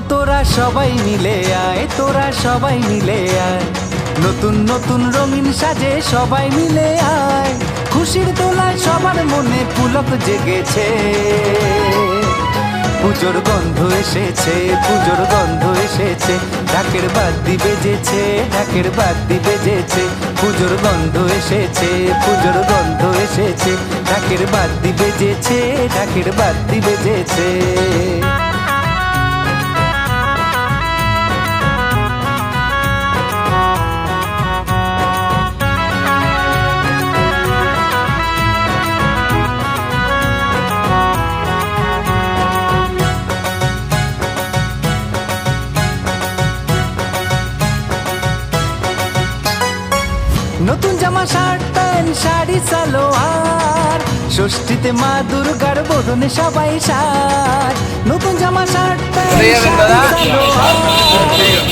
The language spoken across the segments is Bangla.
তোরা সবাই মিলে আয়, তোরা সবাই মিলে আয়, নতুন নতুন রঙিন সাজে সবাই মিলে আয়, খুশির দোলায় সবার মনে পুলক জেগেছে। পুজোর গন্ধ এসেছে, পুজোর গন্ধ এসেছে, ঢাকের বাদ্যি বেজেছে, ঢাকের বাদ্যি বেজেছে, পুজোর গন্ধ এসেছে, পুজোর গন্ধ এসেছে, ঢাকের বাদ্যি বেজেছে, ঢাকের বাদ্যি বেজেছে। নতুন জামা শার্ট প্যান্ট শাড়ি সালোয়ার, ষষ্ঠীতে মা দুর্গার বোধনে সবাই সাজ। নতুন জামা শার্ট প্যান্ট শাড়ি সালোয়ার,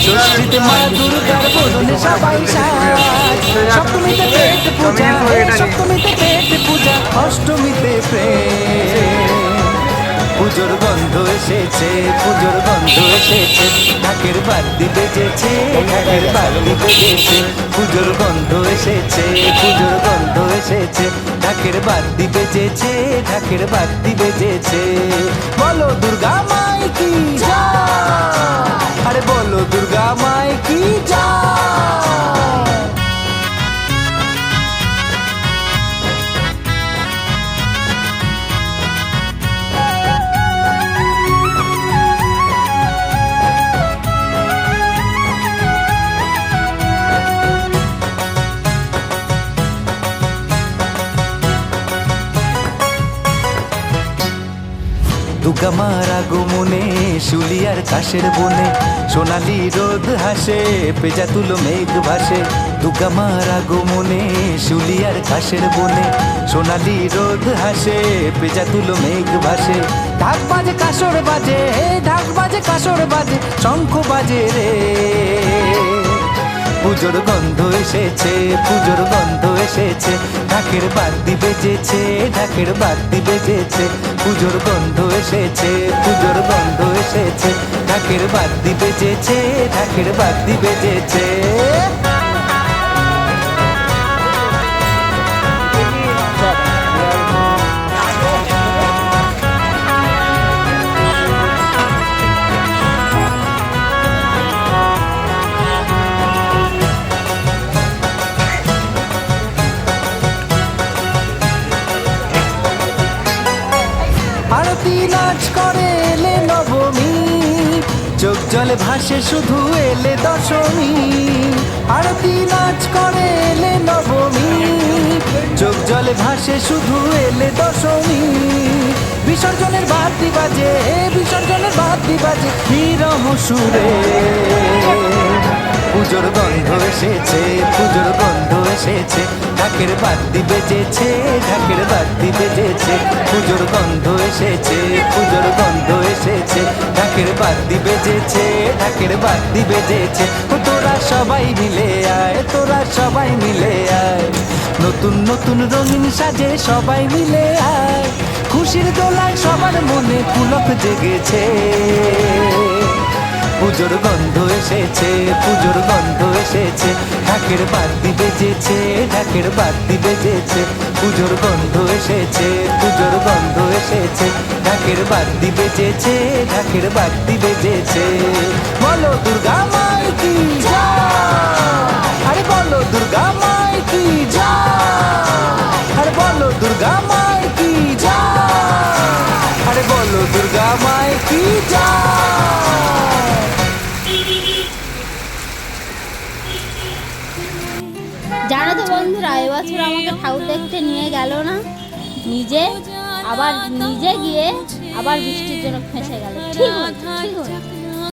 ষষ্ঠীতে মা দুর্গার বোধনে সবাই সাজ। সপ্তমীতে পেট পূজা, সপ্তমীতে পেট পূজা, অষ্টমীতে প্রেম। পুজোর গন্ধ এসেছে, পুজোর গন্ধ এসেছে, ঢাকের বাদ্যি বেজেছে, ঢাকের বাদ্যি বেজেছে, পুজোর গন্ধ এসেছে, পুজোর গন্ধ এসেছে, ঢাকের বাদ্যি বেজেছে, ঢাকের বাদ্যি বেজেছে। বলো দুর্গা মাই কি জয়, আরে বলো দুর্গা মাই কি জয়। দুর্গা মার আগমনে শুলিয়ার কাশের বনে সোনালি রোদ হাসে, পেজা তুলো মেঘ ভাসে। দুর্গা মার আগমনে শুলিয়ার কাশের বনে সোনালি রোদ হাসে, পেজা তুলো মেঘ ভাসে। ঢাক বাজে কাসর বাজে, ঢাক বাজে কাসর বাজে, শঙ্খ বাজে রে। পুজোর গন্ধ এসেছে, পুজোর গন্ধ এসেছে, ঢাকের বাদ্যি বেজেছে, ঢাকের বাদ্যি বেজেছে, পুজোর গন্ধ এসেছে, পুজোর গন্ধ এসেছে, ঢাকের বাদ্যি বেজেছে, ঢাকের বাদ্যি বেজেছে। আরতি নাচ করে এলে নবমী, চোখ জলে ভাসে শুধু এলে দশমী। আরতি নাচ করে এলে নবমী, চোখ জলে ভাসে শুধু এলে দশমী। বিসর্জনের বাদ্যি বাজে, বিসর্জনের বাদ্যি বাজে নিরহ সুরে। পুজোর গন্ধ এসেছে, পুজোর গন্ধ এসেছে, ঢাকের বাদ্যি বেজেছে, ঢাকের বাদ্যি বেজেছে, পুজোর গন্ধ এসেছে, পুজোর গন্ধ এসেছে, ঢাকের বাদ্যি বেজেছে, ঢাকের বাদ্যি বেজেছে। তোরা সবাই মিলে আয়, তোরা সবাই মিলে আয়, নতুন নতুন রঙিন সাজে সবাই মিলে আয়, খুশির দোলায় সবার মনে পুলক জেগেছে। পুজোর গন্ধ এসেছে, পুজোর গন্ধ এসেছে, ঢাকের বাদ্যি বেজেছে, ঢাকের বাদ্যি বেজেছে, পুজোর গন্ধ এসেছে, পুজোর গন্ধ এসেছে, ঢাকের বাদ্যি বেজেছে, ঢাকের বাদ্যি বেজেছে। বলো দুর্গা মাই কি জয়, আরে বলো দুর্গা মাই কি জয়, আরে বলো দুর্গা মাই কি জয়, আরে বলো দুর্গা মাই কি জয়। জানো তো বন্ধুরা, এবছর আমাকে ঠাকুর দেখতে নিয়ে গেল না, নিজে আবার নিজে গিয়ে আবার বৃষ্টির জন্য ফেঁসে গেল। ঠিক